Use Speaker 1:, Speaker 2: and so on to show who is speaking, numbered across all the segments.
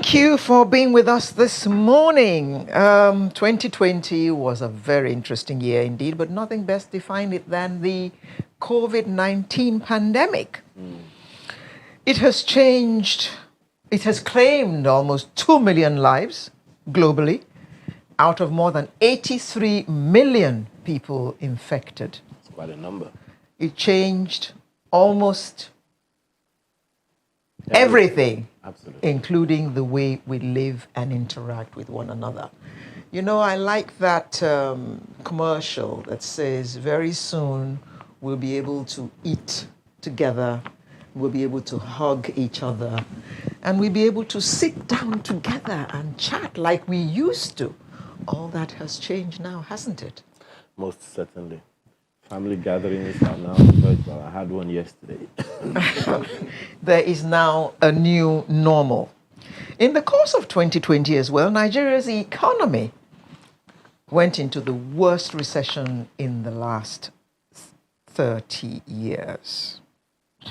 Speaker 1: Thank you for being with us this morning. 2020 was a very interesting year indeed, but nothing best defined it than the COVID-19 pandemic. It has changed, it has claimed almost 2 million lives globally out of more than 83 million people infected.
Speaker 2: It's quite a number.
Speaker 1: It changed almost everything,
Speaker 2: Absolutely.
Speaker 1: including the way we live and interact with one another. You know, I like that commercial that says very soon we'll be able to eat together, we'll be able to hug each other, and we'll be able to sit down together and chat like we used to. All that has changed now, hasn't it?
Speaker 2: Most certainly. Family gatherings are now virtual. I had one yesterday.
Speaker 1: There is now a new normal. In the course of 2020 as well, Nigeria's economy went into the worst recession in the last 30 years.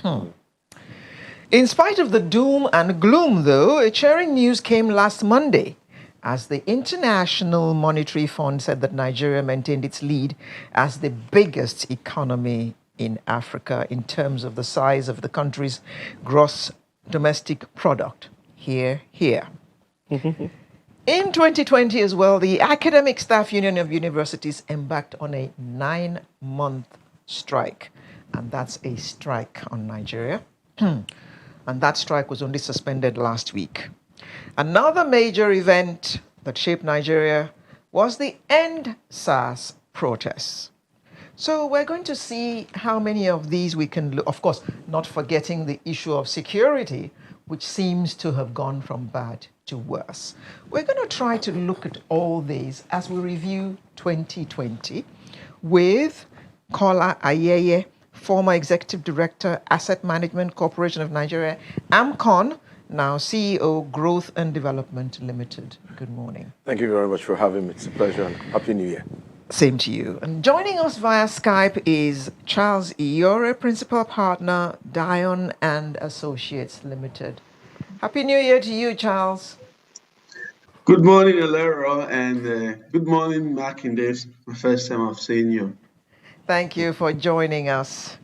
Speaker 1: In spite of the doom and gloom, though, a cheering news came last Monday as the International Monetary Fund said that Nigeria maintained its lead as the biggest economy in Africa in terms of the size of the country's gross domestic product. Here. In 2020 as well, the Academic Staff Union of Universities embarked on a 9-month strike. And that's a strike on Nigeria. And that strike was only suspended last week. Another major event that shaped Nigeria was the End SARS protests. So we're going to see how many of these we can, of course, not forgetting the issue of security, which seems to have gone from bad to worse. We're going to try to look at all these as we review 2020 with Kola Ayeye, former Executive Director, Asset Management Corporation of Nigeria, AMCON, now CEO, Growth and Development Limited. Good morning.
Speaker 3: Thank you very much for having me. It's a pleasure and Happy New Year.
Speaker 1: Same to you. And joining us via Skype is Charles Iyori, Principal Partner, Dion and Associates Limited. Happy New Year to you, Charles.
Speaker 4: Good morning, Alera, and good morning, Markindale. My first time of seeing you.
Speaker 1: Thank you for joining us.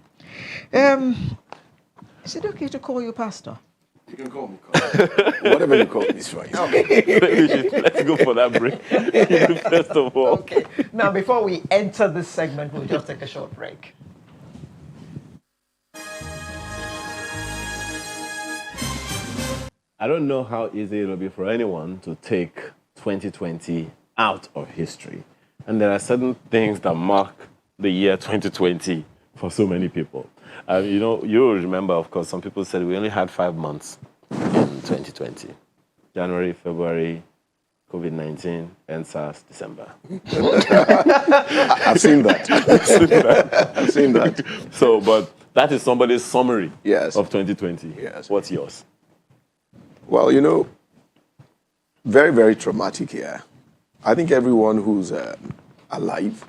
Speaker 1: Is it okay to call you Pastor?
Speaker 3: You can call me. Whatever you call me is fine.
Speaker 2: Let's go for that break. First of all.
Speaker 1: Okay. Now, before we enter this segment, we'll just take a short break.
Speaker 2: I don't know how easy it'll be for anyone to take 2020 out of history. And there are certain things that mark the year 2020 for so many people. You'll remember, of course, some people said we only had 5 months in 2020. January, February, COVID-19, and SARS, December.
Speaker 3: I've seen that. I've seen that.
Speaker 2: So, but that is somebody's summary of 2020.
Speaker 3: Yes.
Speaker 2: What's yours?
Speaker 3: Well, very, very traumatic year. I think everyone who's alive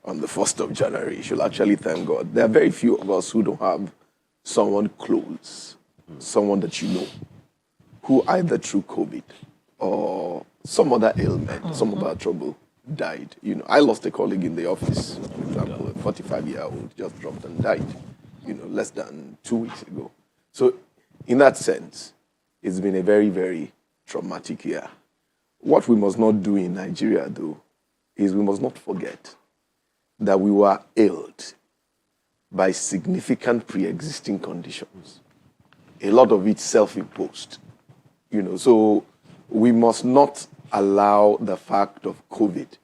Speaker 3: on the 1st of January should actually thank God. There are very few of us who don't have someone close, someone that you know, who either through COVID or some other ailment, some other trouble, died. I lost a colleague in the office, for example, a 45-year-old just dropped and died, less than 2 weeks ago. So in that sense, it's been a very, very traumatic year. What we must not do in Nigeria, though, is we must not forget that we were ailed by significant pre-existing conditions. A lot of it self-imposed. So we must not allow the fact of COVID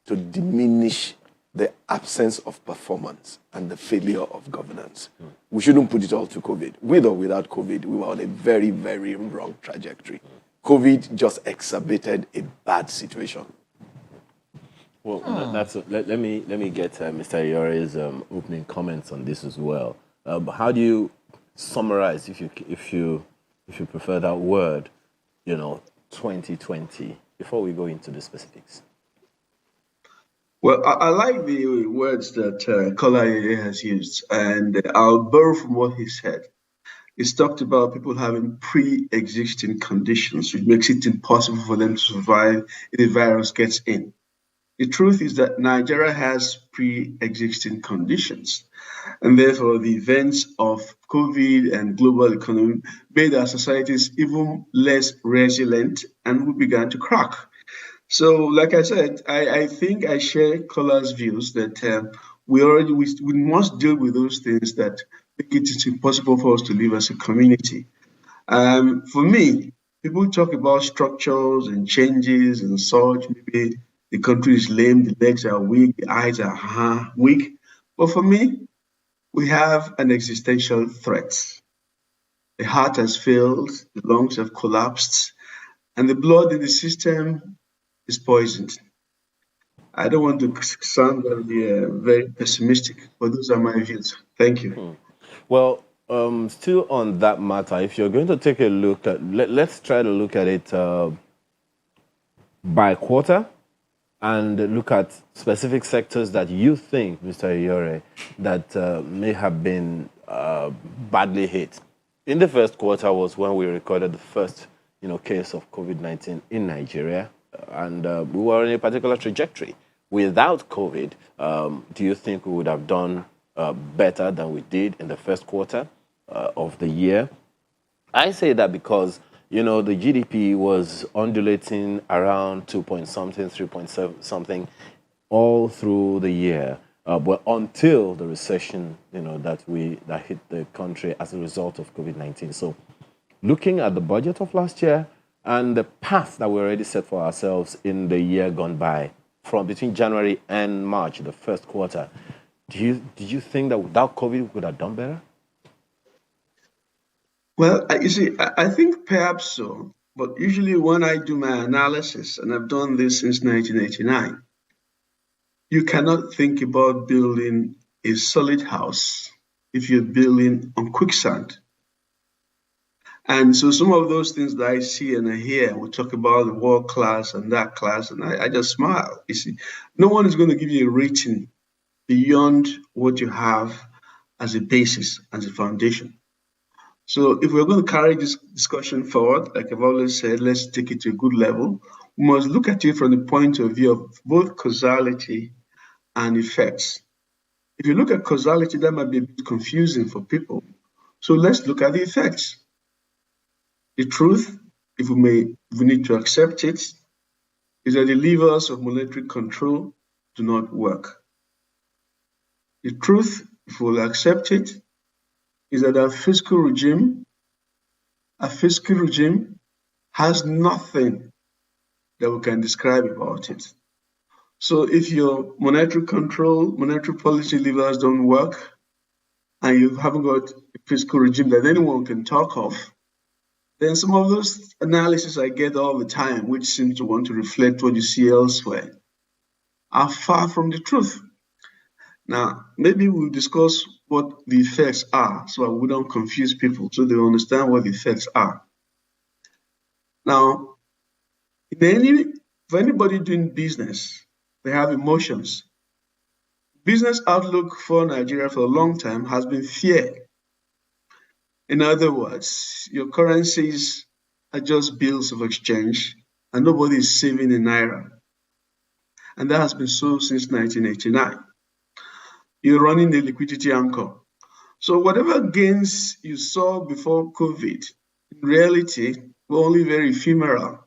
Speaker 3: to diminish the absence of performance and the failure of governance. We shouldn't put it all to COVID. With or without COVID, we were on a very, very wrong trajectory. COVID just exacerbated a bad situation.
Speaker 2: Well, let me get Mr. Iyori's opening comments on this as well. How do you summarize, if you prefer that word, 2020, before we go into the specifics?
Speaker 4: Well, I like the words that Kola Ayeye has used, and I'll borrow from what he said. It's talked about people having pre-existing conditions, which makes it impossible for them to survive if the virus gets in. The truth is that Nigeria has pre-existing conditions, and therefore the events of COVID and global economy made our societies even less resilient, and we began to crack. So, like I said, I think I share Kola's views that we must deal with those things that make it impossible for us to live as a community. For me, people talk about structures and changes and such. Maybe the country is lame, the legs are weak, the eyes are weak. But for me, we have an existential threat. The heart has failed, the lungs have collapsed, and the blood in the system is poisoned. I don't want to sound very pessimistic, but those are my views. Thank you.
Speaker 2: Well, still on that matter, if you're going to take a look at, let's try to look at it by quarter and look at specific sectors that you think, Mr. Iyori, that may have been badly hit. In the first quarter was when we recorded the first, case of COVID-19 in Nigeria, and we were in a particular trajectory. Without COVID, do you think we would have done better than we did in the first quarter of the year? I say that because, the GDP was undulating around 2 point something, 3 point something all through the year. But until the recession, that hit the country as a result of COVID-19. So looking at the budget of last year and the path that we already set for ourselves in the year gone by, from between January and March, the first quarter, did you think that without COVID we could have done better?
Speaker 4: Well, you see, I think perhaps so. But usually when I do my analysis, and I've done this since 1989, you cannot think about building a solid house if you're building on quicksand. And so some of those things that I see and I hear, we talk about the world class and that class, and I just smile. You see, no one is going to give you a rating beyond what you have as a basis, as a foundation. So if we're going to carry this discussion forward, like I've always said, let's take it to a good level. We must look at it from the point of view of both causality and effects. If you look at causality, that might be a bit confusing for people. So let's look at the effects. The truth, if we need to accept it, is that the levers of monetary control do not work. The truth, if we'll accept it, is that our fiscal regime has nothing that we can describe about it. So if your monetary policy levers don't work, and you haven't got a fiscal regime that anyone can talk of, then some of those analyses I get all the time, which seem to want to reflect what you see elsewhere, are far from the truth. Now, maybe we'll discuss what the effects are so we don't confuse people so they understand what the effects are. Now, for anybody doing business, they have emotions. Business outlook for Nigeria for a long time has been fear. In other words, your currencies are just bills of exchange and nobody is saving in Naira. And that has been so since 1989. You're running the liquidity anchor. So whatever gains you saw before COVID, in reality, were only very ephemeral.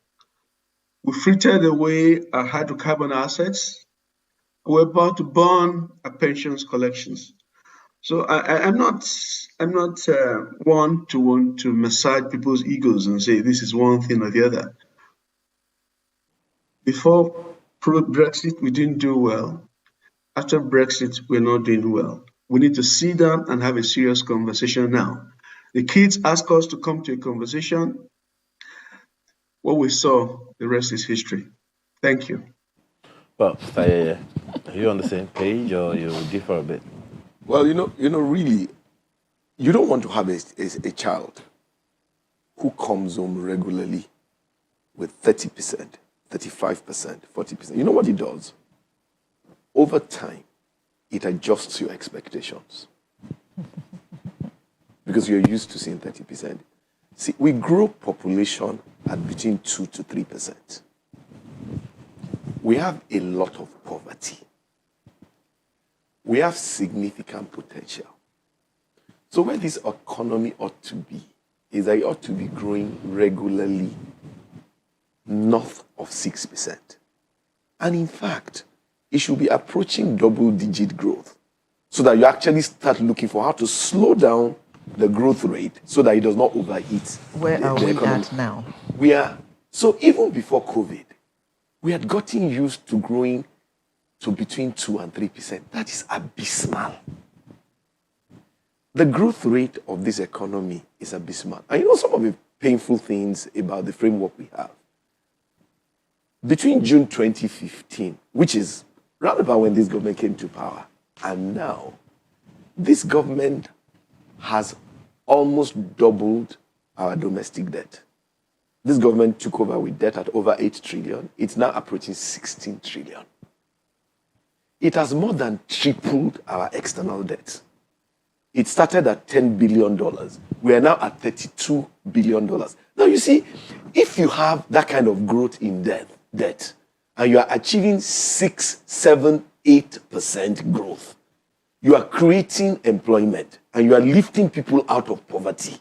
Speaker 4: We frittered away our hydrocarbon assets. We're about to burn our pensions collections. So I'm not one to want to massage people's egos and say this is one thing or the other. Before Brexit, we didn't do well. After Brexit, we're not doing well. We need to sit down and have a serious conversation now. The kids ask us to come to a conversation. What we saw, the rest is history. Thank you.
Speaker 2: Well, Mr. Ayeye, are you on the same page or you differ a bit?
Speaker 3: Well, really, you don't want to have a child who comes home regularly with 30%, 35%, 40%. You know what it does? Over time, it adjusts your expectations. because you're used to seeing 30%. See, we grow population at between 2 to 3%. We have a lot of poverty. We have significant potential. So where this economy ought to be is that it ought to be growing regularly north of 6%. And in fact, it should be approaching double-digit growth so that you actually start looking for how to slow down the growth rate so that it does not overheat.
Speaker 1: Where are we
Speaker 3: economy.
Speaker 1: at now?
Speaker 3: So even before COVID, we had gotten used to growing to between 2 and 3%. That is abysmal. The growth rate of this economy is abysmal. And you know some of the painful things about the framework we have. Between June 2015, which is round about when this government came to power, and now, this government has almost doubled our domestic debt. This government took over with debt at over 8 trillion. It's now approaching 16 trillion. It has more than tripled our external debt. It started at $10 billion. We are now at $32 billion. Now, you see, if you have that kind of growth in debt, and you are achieving 6, 7, 8% growth, you are creating employment, and you are lifting people out of poverty.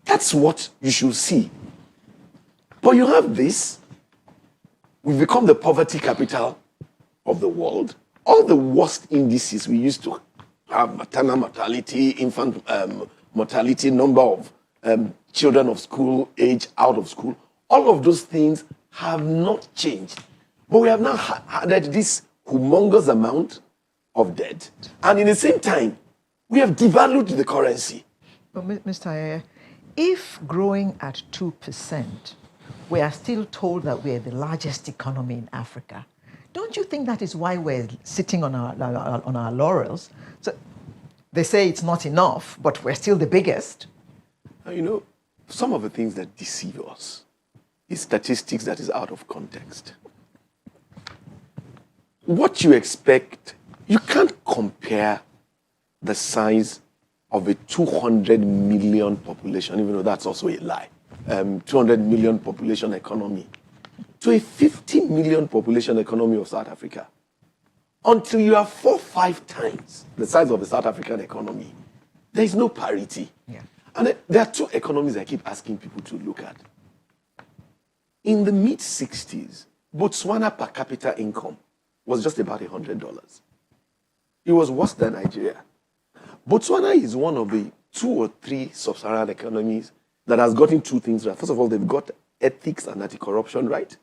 Speaker 3: That's what you should see. But you have this. We've become the poverty capital of the world. All the worst indices we used to have, maternal mortality, infant mortality, number of children of school age out of school, all of those things have not changed. But we have now added this humongous amount of debt. And in the same time, we have devalued the currency.
Speaker 1: But Mr. Ayeye, if growing at 2%, we are still told that we are the largest economy in Africa, don't you think that is why we're sitting on our laurels? So they say it's not enough, but we're still the biggest.
Speaker 3: You know, some of the things that deceive us is statistics that is out of context. What you expect, you can't compare the size of a 200 million population, even though that's also a lie, 200 million population economy, to a 50 million population economy of South Africa. Until you are 4 or 5 times the size of the South African economy, there is no parity.
Speaker 1: Yeah.
Speaker 3: And there are 2 economies I keep asking people to look at. In the mid-60s, Botswana per capita income was just about $100. It was worse than Nigeria. Botswana is one of the 2 or 3 sub-Saharan economies that has gotten 2 things right. First of all, they've got ethics and anti-corruption right,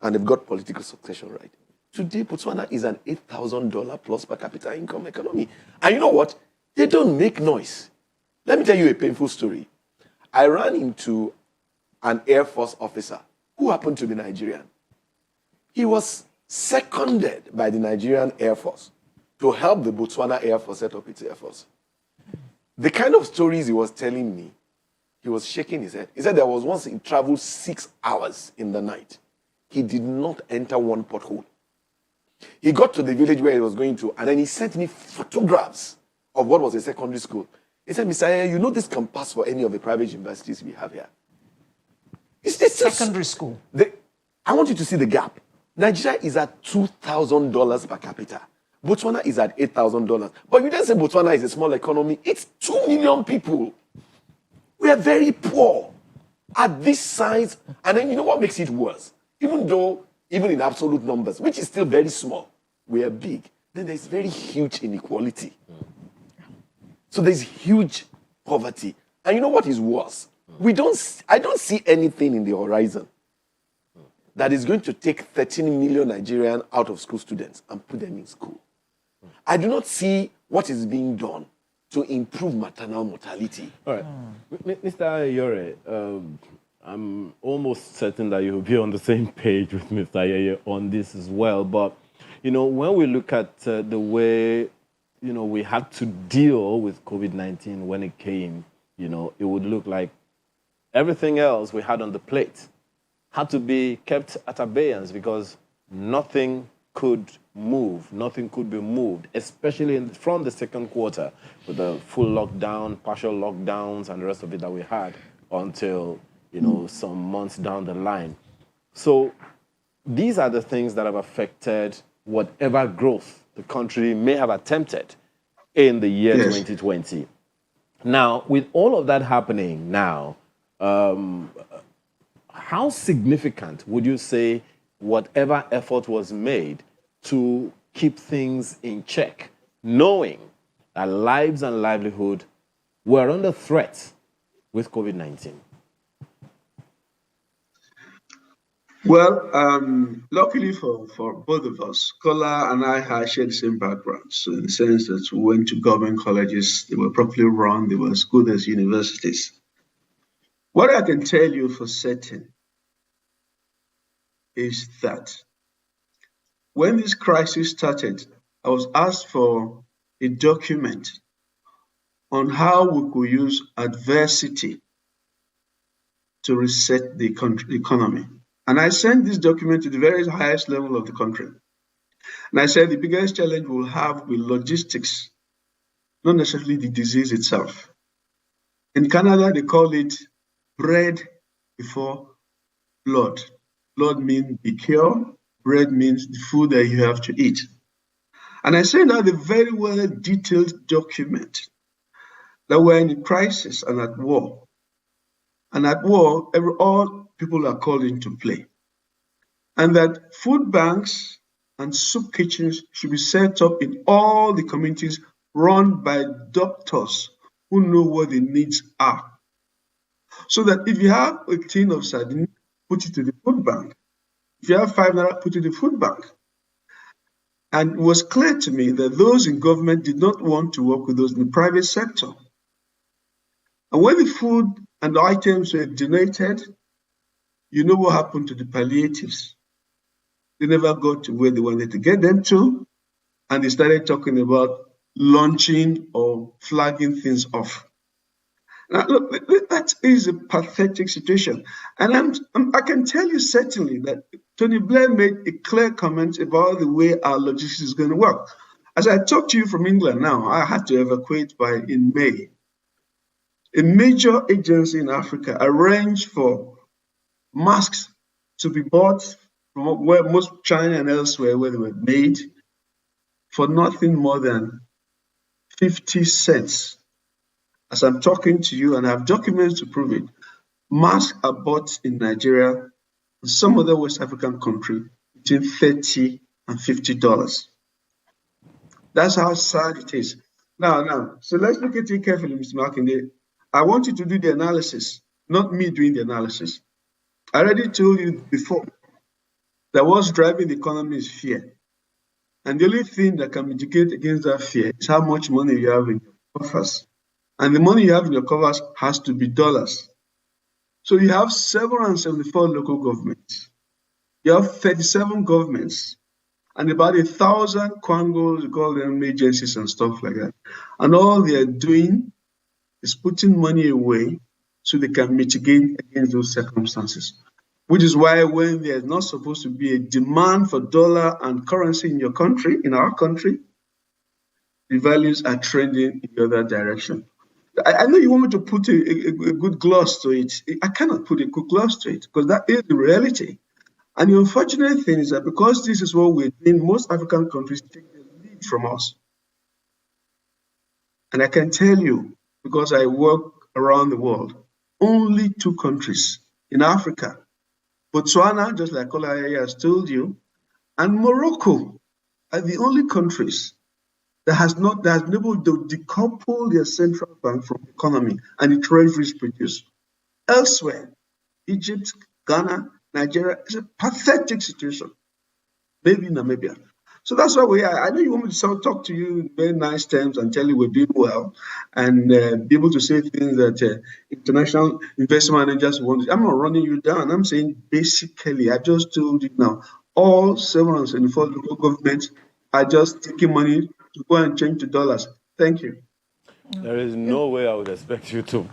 Speaker 3: and they've got political succession right. Today, Botswana is an $8,000 plus per capita income economy. And you know what? They don't make noise. Let me tell you a painful story. I ran into an Air Force officer who happened to be Nigerian. He was seconded by the Nigerian Air Force to help the Botswana Air Force set up its Air Force. The kind of stories he was telling me, he was shaking his head. He said there was once he traveled 6 hours in the night. He did not enter one pothole. He got to the village where he was going to, and then he sent me photographs of what was a secondary school. He said, Mr. Ayeye, you know this can pass for any of the private universities we have here. It's
Speaker 1: Secondary school.
Speaker 3: I want you to see the gap. Nigeria is at $2,000 per capita. Botswana is at $8,000. But you didn't say Botswana is a small economy. It's 2 million people. We are very poor at this size. And then you know what makes it worse? Even in absolute numbers, which is still very small, we are big. Then there's very huge inequality. So there's huge poverty. And you know what is worse? I don't see anything in the horizon that is going to take 13 million Nigerian out of school students and put them in school. I do not see what is being done to improve maternal mortality.
Speaker 2: All right. Mr. Iyori, I'm almost certain that you'll be on the same page with Mr. Ayeye on this as well. But, you know, when we look at the way, you know, we had to deal with COVID-19 when it came, you know, it would look like everything else we had on the plate had to be kept at abeyance because nothing could move. Nothing could be moved, especially from the second quarter with the full lockdown, partial lockdowns, and the rest of it that we had until, some months down the line. So these are the things that have affected whatever growth the country may have attempted in the year
Speaker 4: Yes.
Speaker 2: 2020. Now, with all of that happening now, how significant would you say whatever effort was made to keep things in check, knowing that lives and livelihood were under threat with COVID-19?
Speaker 4: Well, luckily for both of us, Kola and I had shared the same backgrounds, so in the sense that we went to government colleges, they were properly run, they were as good as universities. What I can tell you for certain is that when this crisis started, I was asked for a document on how we could use adversity to reset the economy. And I sent this document to the very highest level of the country. And I said the biggest challenge we'll have with logistics, not necessarily the disease itself. In Canada, they call it bread before blood. Blood means the cure, bread means the food that you have to eat. And I sent out a very well detailed document that we're in a crisis and at war. And at war, all people are called into play. And that food banks and soup kitchens should be set up in all the communities run by doctors who know what the needs are. So that if you have a tin of sardines, put it to the food bank. If you have ₦5, put it to the food bank. And it was clear to me that those in government did not want to work with those in the private sector. And when the food and the items were donated, you know what happened to the palliatives. They never got to where they wanted to get them to, and they started talking about launching or flagging things off. Now, look, that is a pathetic situation. And I can tell you certainly that Tony Blair made a clear comment about the way our logistics is going to work. As I talk to you from England now, I had to evacuate in May. A major agency in Africa arranged for masks to be bought from where most China and elsewhere where they were made for nothing more than 50 cents. As I'm talking to you, and I have documents to prove it, masks are bought in Nigeria and some other West African country between $30 and $50. That's how sad it is. Now, so let's look at it carefully, Mr. Makinde. I want you to do the analysis, not me doing the analysis. I already told you before that what's driving the economy is fear. And the only thing that can mitigate against that fear is how much money you have in your coffers. And the money you have in your coffers has to be dollars. So you have 774 local governments. You have 37 governments and about 1,000 quangos, you call them agencies and stuff like that. And all they're doing is putting money away so they can mitigate against those circumstances. Which is why when there's not supposed to be a demand for dollar and currency in your country, in our country, the values are trending in the other direction. I know you want me to put a good gloss to it. I cannot put a good gloss to it because that is the reality. And the unfortunate thing is that because this is what we're doing, most African countries take the lead from us. And I can tell you, because I work around the world, only 2 countries in Africa, Botswana, just like Ayeye has told you, and Morocco are the only countries that has been able to decouple their central bank from the economy and the treasuries produce. Elsewhere, Egypt, Ghana, Nigeria, is a pathetic situation. Maybe Namibia. So that's why I know you want me to talk to you in very nice terms and tell you we're doing well and be able to say things that international investment managers want. I'm not running you down. I'm saying basically, I just told you now, all 774 local governments are just taking money to go and change to dollars. Thank you.
Speaker 2: There is no way I would expect you to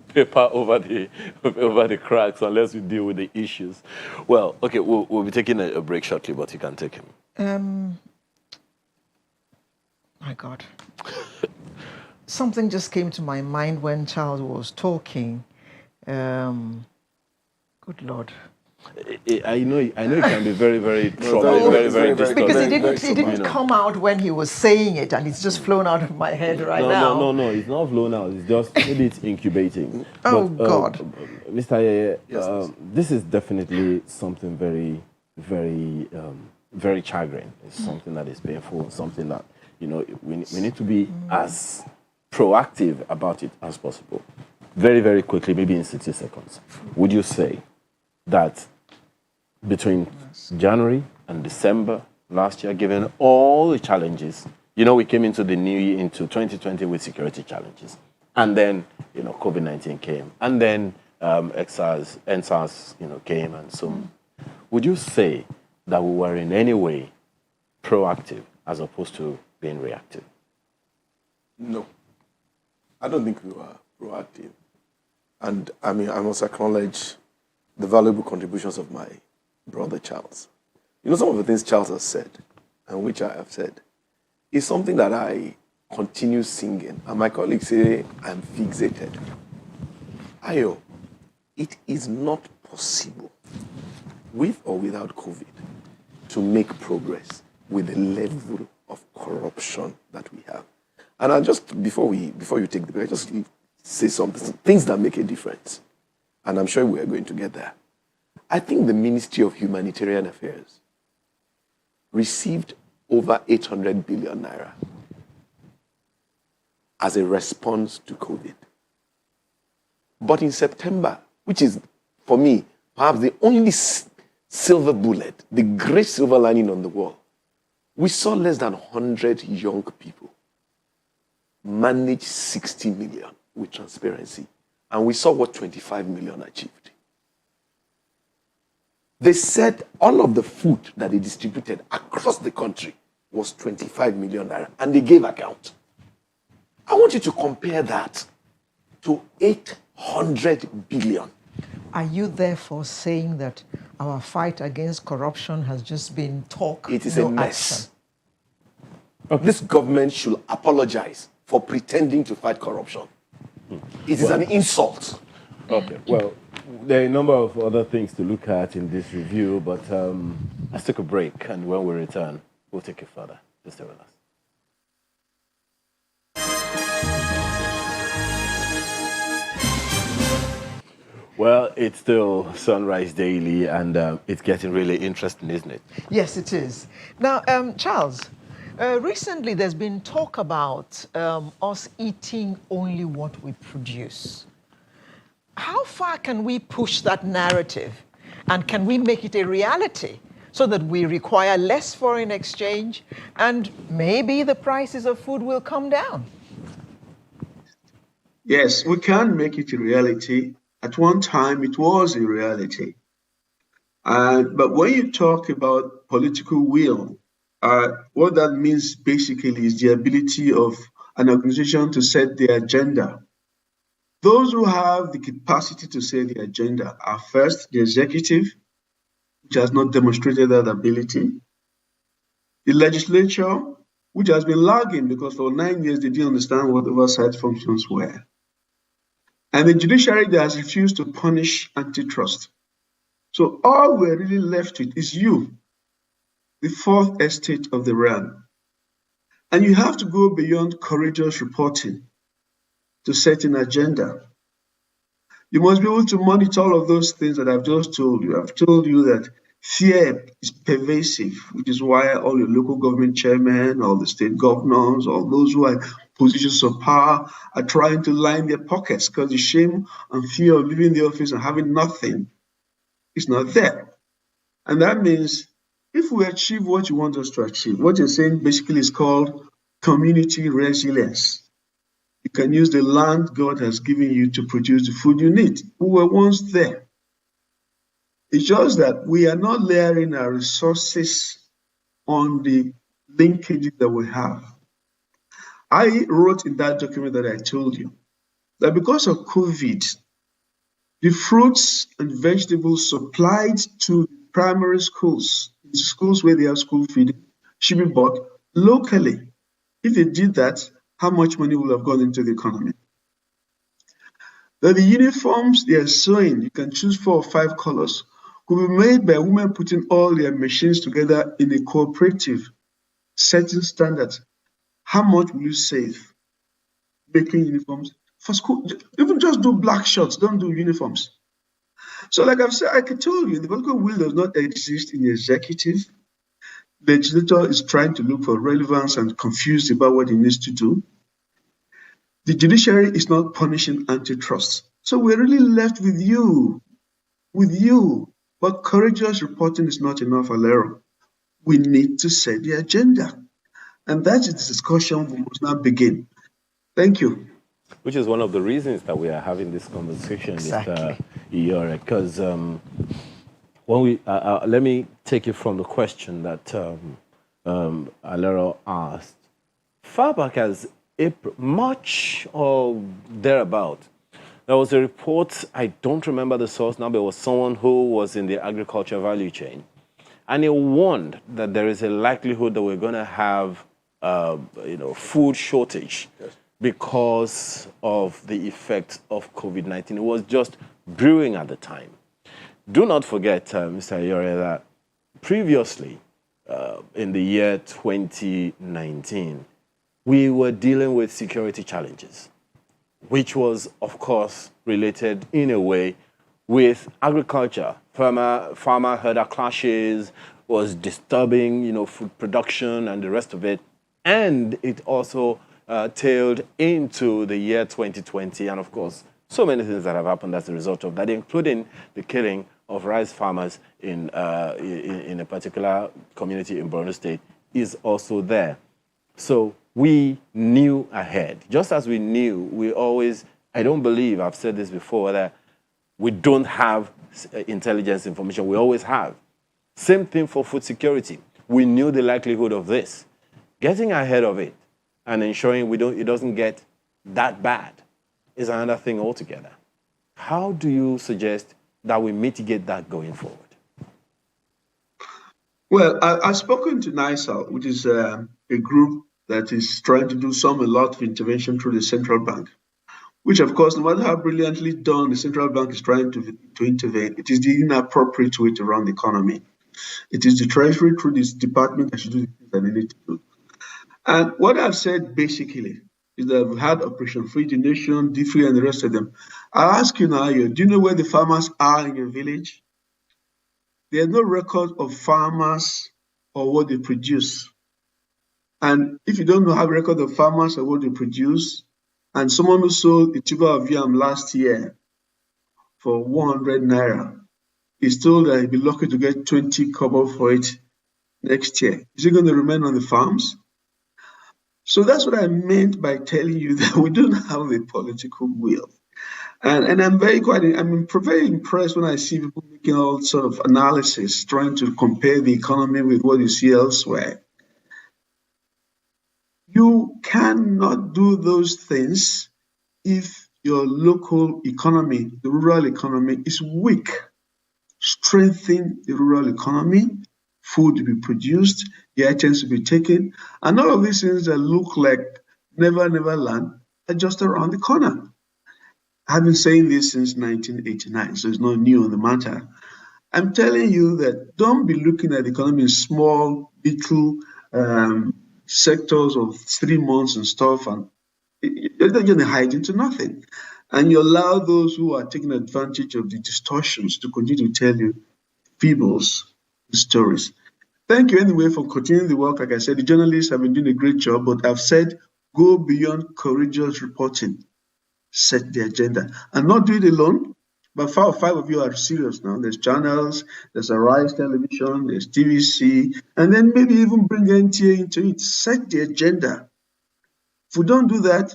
Speaker 2: paper over the cracks unless you deal with the issues. Well, okay, we'll be taking a break shortly, but you can take him.
Speaker 1: Um, my God. Something just came to my mind when Charles was talking. Good Lord.
Speaker 2: I know it can be very, very
Speaker 3: No,
Speaker 2: troubling, very,
Speaker 3: it's
Speaker 2: very
Speaker 3: very,
Speaker 1: Because
Speaker 2: disturbing.
Speaker 3: very
Speaker 1: it didn't
Speaker 3: traumatic.
Speaker 1: come out when he was saying it, and it's just flown out of my head right now.
Speaker 2: No. It's not blown out. It's just maybe it's incubating.
Speaker 1: Oh,
Speaker 2: But
Speaker 1: God.
Speaker 2: Mr. Ayeye,
Speaker 3: Yes, please.
Speaker 2: this is definitely something very, very, very chagrin. It's something that is painful. Something that we need to be as proactive about it as possible. Very, very quickly, maybe in 60 seconds. Would you say that between January and December last year, given all the challenges, we came into the new year, into 2020 with security challenges. And then, COVID-19 came. And then NSAS, came and so on. Would you say that we were in any way proactive as opposed to being reactive?
Speaker 3: No, I don't think we were proactive. And I mean, I must acknowledge the valuable contributions of my brother Charles. Some of the things Charles has said, and which I have said, is something that I continue singing. And my colleagues say I'm fixated. Ayo, it is not possible, with or without COVID, to make progress with the level of corruption that we have. And I just, before you take the break, just say something, things that make a difference. And I'm sure we are going to get there. I think the Ministry of Humanitarian Affairs received over 800 billion naira as a response to COVID. But in September, which is, for me, perhaps the only silver bullet, the great silver lining on the wall, we saw less than 100 young people manage 60 million with transparency. And we saw what 25 million achieved. They said all of the food that they distributed across the country was 25 million naira, and they gave account. I want you to compare that to 800 billion.
Speaker 1: Are you therefore saying that our fight against corruption has just been talk,
Speaker 3: It is
Speaker 1: no
Speaker 3: a mess.
Speaker 1: action?
Speaker 3: Okay. This government should apologize for pretending to fight corruption. It is an insult.
Speaker 2: Okay, well, there are a number of other things to look at in this review, but let's take a break, and when we return, we'll take it further. Just stay with us. Well, it's still Sunrise Daily, and it's getting really interesting, isn't it?
Speaker 1: Yes, it is. Now, Charles, recently there's been talk about us eating only what we produce. How far can we push that narrative, and can we make it a reality so that we require less foreign exchange and maybe the prices of food will come down?
Speaker 4: Yes, we can make it a reality. At one time, it was a reality. But when you talk about political will, what that means basically is the ability of an organization to set the agenda. Those who have the capacity to set the agenda are first the executive, which has not demonstrated that ability, the legislature, which has been lagging because for 9 years they didn't understand what oversight functions were, and the judiciary that has refused to punish antitrust. So all we're really left with is you, the fourth estate of the realm. And you have to go beyond courageous reporting to set an agenda. You must be able to monitor all of those things that I've just told you. I've told you that fear is pervasive, which is why all your local government chairmen, all the state governors, all those who are in positions of power are trying to line their pockets because the shame and fear of leaving the office and having nothing is not there. And that means if we achieve what you want us to achieve, what you're saying basically is called community resilience. You can use the land God has given you to produce the food you need. We were once there. It's just that we are not layering our resources on the linkages that we have. I wrote in that document that I told you that because of COVID, the fruits and vegetables supplied to primary schools in schools where they have school feeding should be bought locally. If they did that, how much money will have gone into the economy? That the uniforms they are sewing, you can choose 4 or 5 colors, could be made by women putting all their machines together in a cooperative, setting standards. How much will you save making uniforms for school? Even just do black shirts, don't do uniforms. So, like I've said, I can tell you, the political will does not exist in the executive. The legislator is trying to look for relevance and confused about what he needs to do. The judiciary is not punishing antitrust. So we're really left with you. But courageous reporting is not enough, Alero. We need to set the agenda. And that is the discussion we must now begin. Thank you.
Speaker 2: Which is one of the reasons that we are having this conversation,
Speaker 1: Exactly.
Speaker 2: Mr. Iyori, because when we let me take it from the question that Alero asked. Far back as April, March or thereabout, there was a report, I don't remember the source now, but it was someone who was in the agriculture value chain. And he warned that there is a likelihood that we're going to have food shortage because of the effects of COVID-19. It was just brewing at the time. Do not forget, Mr. Iyori, that previously, in the year 2019, we were dealing with security challenges, which was, of course, related in a way with agriculture. Farmer-herder clashes was disturbing, food production and the rest of it. And it also tailed into the year 2020. And, of course, so many things that have happened as a result of that, including the killing of rice farmers in a particular community in Borno State, is also there. So we knew ahead. Just as we knew, we always, I don't believe, I've said this before, that we don't have intelligence information. We always have. Same thing for food security. We knew the likelihood of this. Getting ahead of it and ensuring it doesn't get that bad is another thing altogether. How do you suggest that we mitigate that going forward?
Speaker 4: Well, I've spoken to NISAL, which is a group that is trying to do a lot of intervention through the central bank, which, of course, no matter how brilliantly done the central bank is trying to intervene, it is the inappropriate way to run the economy. It is the Treasury through this department that should do the things that they need to do. And what I've said basically is that we've had Operation Free the Nation, D3, and the rest of them. I'll ask you now, do you know where the farmers are in your village? There's no record of farmers or what they produce. And if you don't have a record of farmers or what they produce, and someone who sold a tuber of yam last year for 100 naira is told that he'll be lucky to get 20 kobo for it next year, is he going to remain on the farms? So that's what I meant by telling you that we don't have the political will. And I'm very impressed when I see people making all sort of analysis, trying to compare the economy with what you see elsewhere. You cannot do those things if your local economy, the rural economy, is weak. Strengthen the rural economy, food to be produced, the items to be taken, and all of these things that look like never land are just around the corner. I've been saying this since 1989, so it's not new on the matter. I'm telling you that don't be looking at the economy in small, little sectors of 3 months and stuff, and you're going to hide into nothing. And you allow those who are taking advantage of the distortions to continue to tell you fables and stories. Thank you anyway for continuing the work. Like I said, the journalists have been doing a great job, but I've said go beyond courageous reporting. Set the agenda and not do it alone. But 4 or 5 of you are serious now. There's channels, there's Arise Television, there's TVC, and then maybe even bring NTA into it. Set the agenda. If we don't do that,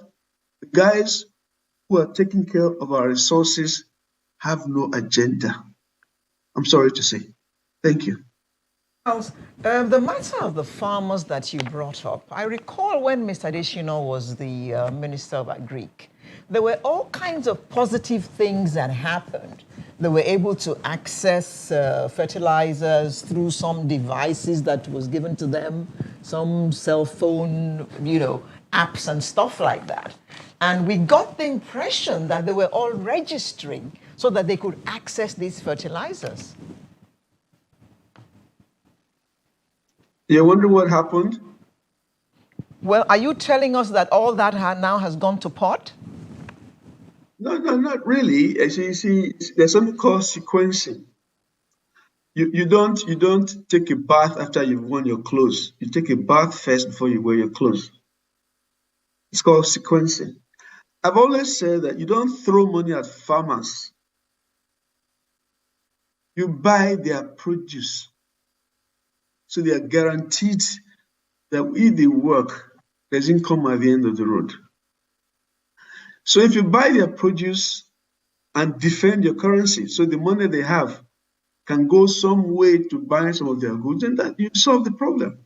Speaker 4: the guys who are taking care of our resources have no agenda. I'm sorry to say. Thank you.
Speaker 1: The matter of the farmers that you brought up, I recall when Mr. Adesina was the Minister of Agric, there were all kinds of positive things that happened They were able to access fertilizers through some devices that was given to them, some cell phone, apps and stuff like that. And we got the impression that they were all registering so that they could access these fertilizers.
Speaker 4: You wonder what happened?
Speaker 1: Well, are you telling us that all that now has gone to pot?
Speaker 4: No, not really. As you see, there's something called sequencing. You don't take a bath after you've worn your clothes. You take a bath first before you wear your clothes. It's called sequencing. I've always said that you don't throw money at farmers. You buy their produce. So they are guaranteed that if they work, there's income at the end of the road. So if you buy their produce and defend your currency, so the money they have can go some way to buy some of their goods, and that you solve the problem.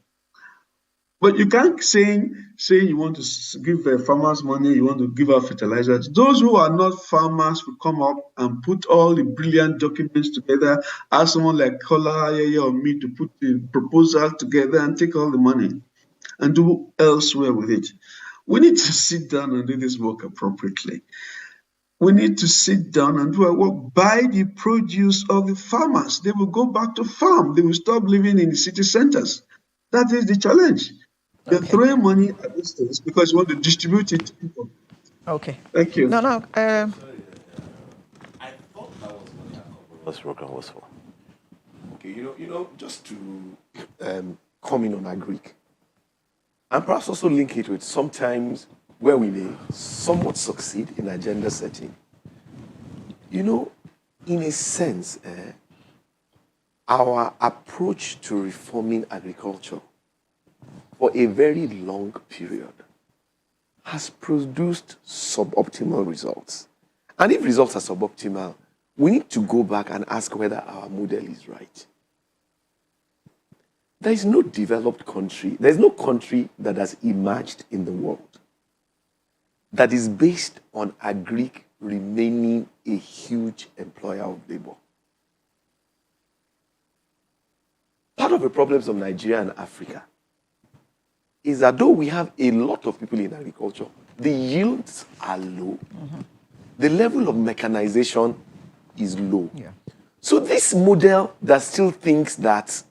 Speaker 4: But you can't say you want to give farmers money, you want to give out fertilizers. Those who are not farmers will come up and put all the brilliant documents together, ask someone like Ayeye or me to put the proposal together and take all the money and do elsewhere with it. We need to sit down and do this work appropriately. We need to sit down and do our work. Buy the produce of the farmers. They will go back to farm. They will stop living in the city centers. That is the challenge. They're throwing money at these things because you want to distribute it to people.
Speaker 1: Okay.
Speaker 4: Thank you.
Speaker 1: No.
Speaker 2: I thought that was what that program was for.
Speaker 3: Okay, just to come in on agric, and perhaps also link it with sometimes where we may somewhat succeed in agenda setting. In a sense, our approach to reforming agriculture for a very long period has produced suboptimal results. And if results are suboptimal, we need to go back and ask whether our model is right. There is no developed country, there's no country that has emerged in the world that is based on agric remaining a huge employer of labor. Part of the problems of Nigeria and Africa is that though we have a lot of people in agriculture, the yields are low. Mm-hmm. The level of mechanization is low. Yeah. So this model that still thinks that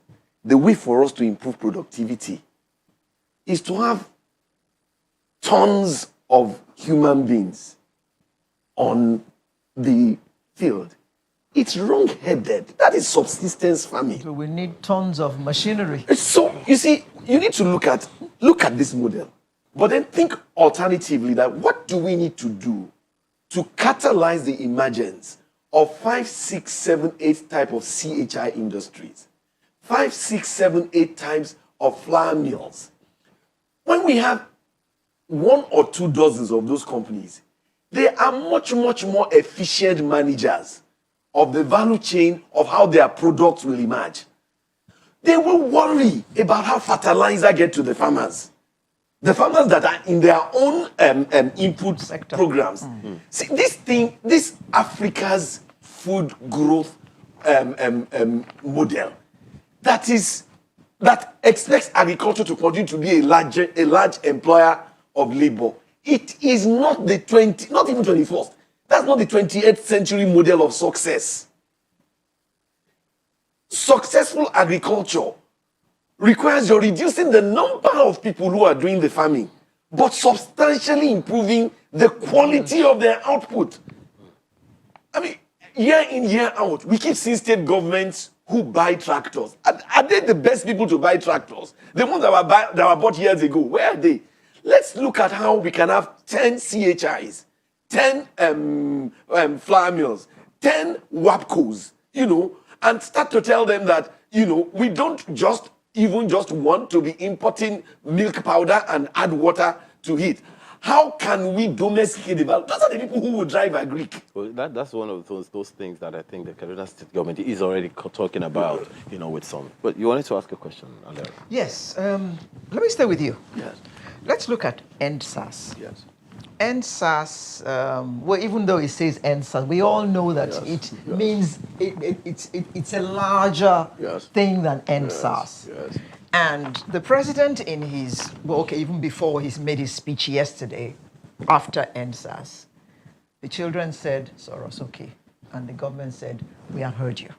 Speaker 3: the way for us to improve productivity is to have tons of human beings on the field. It's wrong-headed. That is subsistence farming.
Speaker 1: So we need tons of machinery.
Speaker 3: So, you see, you need to look at this model, but then think alternatively that what do we need to do to catalyze the emergence of 5, 6, 7, 8 type of CHI industries, 5, 6, 7, 8 types of flour mills. When we have 1 or 2 dozens of those companies, they are much, much more efficient managers of the value chain of how their products will emerge. They will worry about how fertilizer get to the farmers. The farmers that are in their own input sector programs. Mm-hmm. See, this Africa's food growth model that expects agriculture to continue to be a large employer of labor. It is not not even 21st. That's not the 28th century model of success. Successful agriculture requires you're reducing the number of people who are doing the farming, but substantially improving the quality of their output. I mean, year in, year out, we keep seeing state governments who buy tractors. Are they the best people to buy tractors? The ones that were bought years ago, where are they? Let's look at how we can have 10 CHIs, 10 flour mills, 10 WAPCOs, and start to tell them that, we don't just want to be importing milk powder and add water to it. How can we domesticate develop? Those are the people who will drive agric.
Speaker 2: Well, that's one of those things that I think the Kaduna State government is already talking about, with some. But you wanted to ask a question, Ayeye?
Speaker 1: Yes. Let me stay with you.
Speaker 3: Yes.
Speaker 1: Let's look at EndSARS.
Speaker 3: Yes.
Speaker 1: NSAS, well, even though it says NSAS, we all know that
Speaker 3: Yes,
Speaker 1: it
Speaker 3: yes.
Speaker 1: means it's a larger
Speaker 3: Yes.
Speaker 1: thing than NSAS.
Speaker 3: Yes.
Speaker 1: And the president in his, well, okay, even before he's made his speech yesterday, after NSAS, the children said, Soros, okay. And the government said, we have heard you.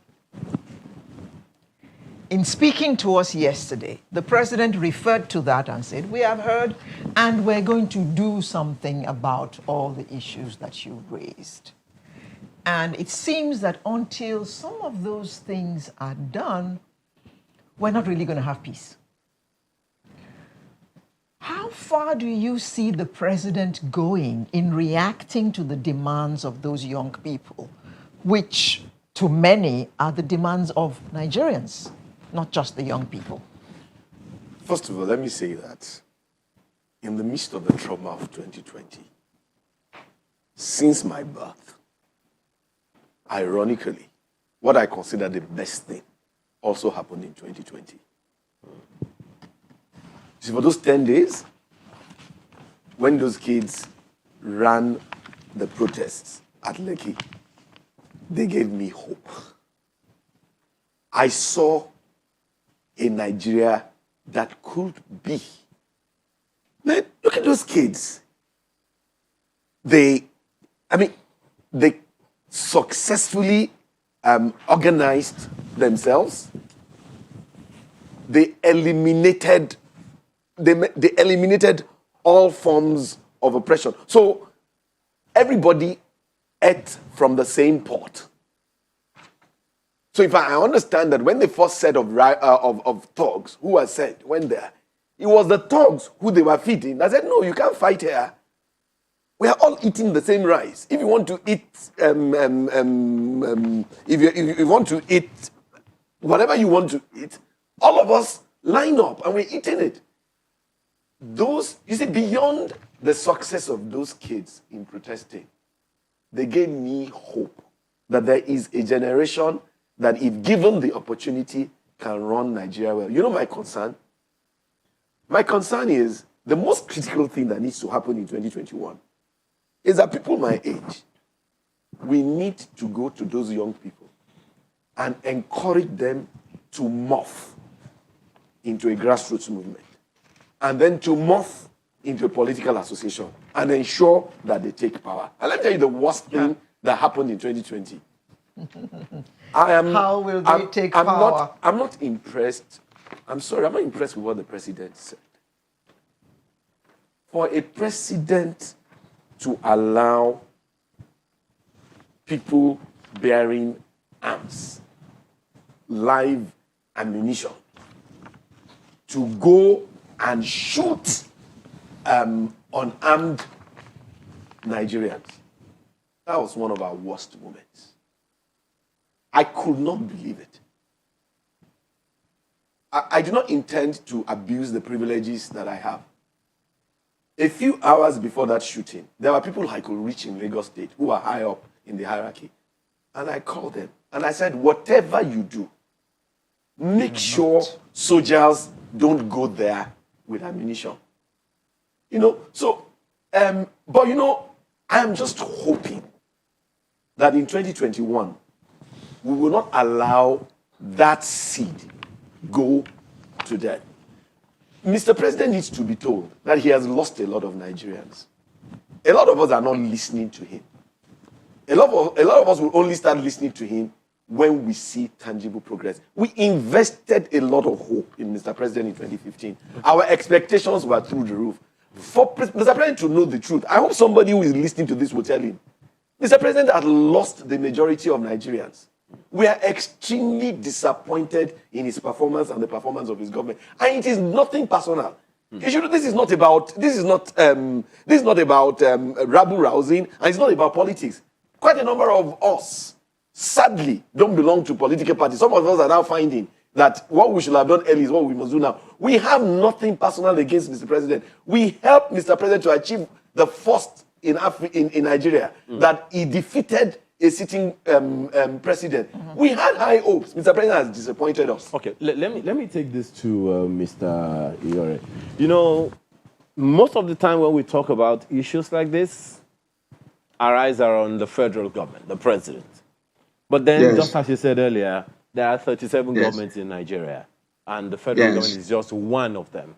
Speaker 1: In speaking to us yesterday, the president referred to that and said, we have heard, and we're going to do something about all the issues that you raised. And it seems that until some of those things are done, we're not really going to have peace. How far do you see the president going in reacting to the demands of those young people, which to many are the demands of Nigerians, not just the young people?
Speaker 3: First of all, let me say that in the midst of the trauma of 2020, since my birth, ironically, what I consider the best thing also happened in 2020. See, for those 10 days, when those kids ran the protests at Lekki, they gave me hope. I saw a Nigeria that could be. Man, look at those kids. They successfully organized themselves. They eliminated all forms of oppression. So everybody ate from the same pot. So if I understand that when the first set of thugs who were sent went there, it was the thugs who they were feeding. I said, no, you can't fight here. We are all eating the same rice. If you want to eat, if you want to eat whatever you want to eat, all of us line up and we're eating it. Those, you see, beyond the success of those kids in protesting, they gave me hope that there is a generation that, if given the opportunity, can run Nigeria well. You know my concern? My concern is the most critical thing that needs to happen in 2021 is that people my age, we need to go to those young people and encourage them to morph into a grassroots movement, and then to morph into a political association and ensure that they take power. And let me tell you the worst thing that happened in 2020.
Speaker 1: How will they take power?
Speaker 3: I'm not impressed. I'm sorry, I'm not impressed with what the president said. For a president to allow people bearing arms, live ammunition, to go and shoot unarmed Nigerians, that was one of our worst moments. I could not believe it. I do not intend to abuse the privileges that I have. A few hours before that shooting, there were people I could reach in Lagos State who are high up in the hierarchy. And I called them and I said, whatever you do, make sure soldiers don't go there with ammunition. You know, so, but you know, I am just hoping that in 2021, we will not allow that seed go to death. Mr. President needs to be told that he has lost a lot of Nigerians. A lot of us are not listening to him. A lot of us will only start listening to him when we see tangible progress. We invested a lot of hope in Mr. President in 2015. Our expectations were through the roof. For Mr. President to know the truth, I hope somebody who is listening to this will tell him, Mr. President has lost the majority of Nigerians. We are extremely disappointed in his performance and the performance of his government, and it is nothing personal. This is not about rabble rousing, and it's not about politics. Quite a number of us, sadly, don't belong to political parties. Some of us are now finding that what we should have done early is what we must do now. We have nothing personal against Mr. President. We helped Mr. President to achieve the first in Nigeria, that he defeated a sitting president. We had high hopes. Mr. President has disappointed us.
Speaker 2: Okay, let me take this to Mr. Iyori. You know, most of the time when we talk about issues like this, our eyes are on the federal government, the president. But then, just
Speaker 4: Yes,
Speaker 2: as you said earlier, there are 37
Speaker 4: yes,
Speaker 2: governments in Nigeria, and the federal government
Speaker 4: yes,
Speaker 2: is just one of them.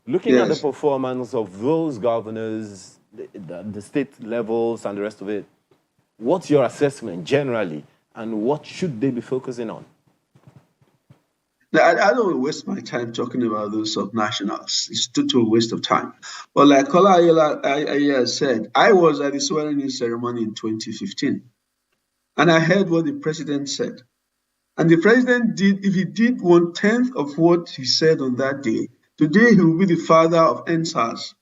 Speaker 2: Looking at the
Speaker 4: yes.
Speaker 2: performance of those governors, the state levels, and the rest of it, what's your assessment generally, and what should they be focusing on?
Speaker 4: Now, I don't want to waste my time talking about those subnationals. It's total waste of time. But like Kola Ayeye said, I was at the swearing-in ceremony in 2015, and I heard what the president said. And the president did, if he did 1/10 of what he said on that day, today he will be the father of NSAS.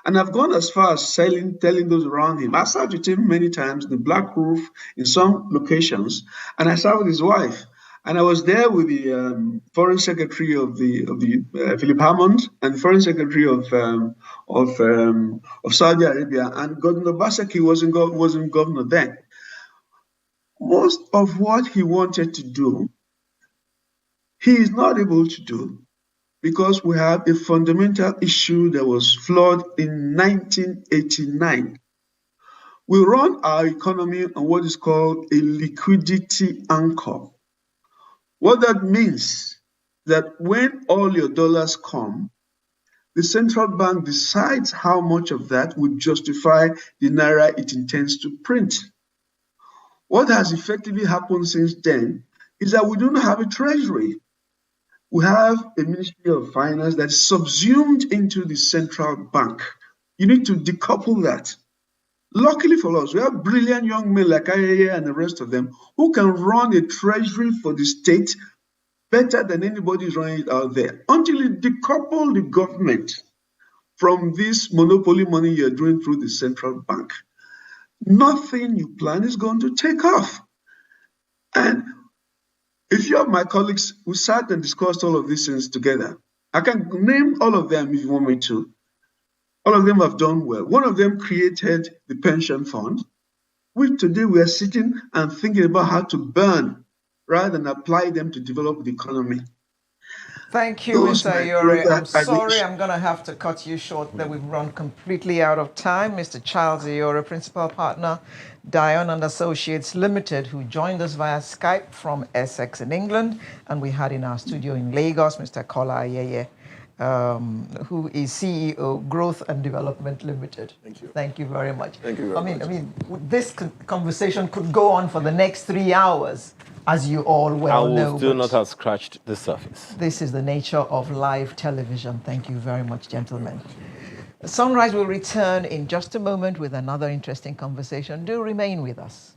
Speaker 4: And I've gone as far as telling those around him. I sat with him many times in the Black Roof in some locations, and I sat with his wife. And I was there with the foreign secretary of the Philip Hammond and the foreign secretary of Saudi Arabia, and Governor Basaki wasn't governor then. Most of what he wanted to do, he is not able to do because we have a fundamental issue that was flawed in 1989. We run our economy on what is called a liquidity anchor. What that means that when all your dollars come, the central bank decides how much of that would justify the naira it intends to print. What has effectively happened since then is that we don't have a treasury. We have a Ministry of Finance that is subsumed into the central bank. You need to decouple that. Luckily for us, we have brilliant young men like Ayeye and the rest of them who can run a treasury for the state better than anybody is running it out there. Until you decouple the government from this monopoly money you're doing through the central bank, nothing you plan is going to take off. And if you have my colleagues who sat and discussed all of these things together, I can name all of them if you want me to. All of them have done well. One of them created the pension fund, which today we are sitting and thinking about how to burn rather than apply them to develop the economy.
Speaker 1: Thank you,
Speaker 4: Those,
Speaker 1: Mr.
Speaker 4: my
Speaker 1: Iyori.
Speaker 4: brother,
Speaker 1: I'm
Speaker 4: are the
Speaker 1: sorry,
Speaker 4: issues.
Speaker 1: I'm going to have to cut you short. That we've run completely out of time. Mr. Charles Iyori, principal partner, Dion and Associates Limited, who joined us via Skype from Essex in England, and we had in our studio in Lagos, Mr. Kola Ayeye, who is CEO, Growth and Development Limited.
Speaker 3: Thank you.
Speaker 1: Thank you very much.
Speaker 3: Thank you very much.
Speaker 1: I mean, this conversation could go on for the next 3 hours, as you all well know.
Speaker 2: I will still
Speaker 1: but
Speaker 2: not have scratched the surface.
Speaker 1: this is the nature of live television. Thank you very much, gentlemen. Sunrise will return in just a moment with another interesting conversation. Do remain with us.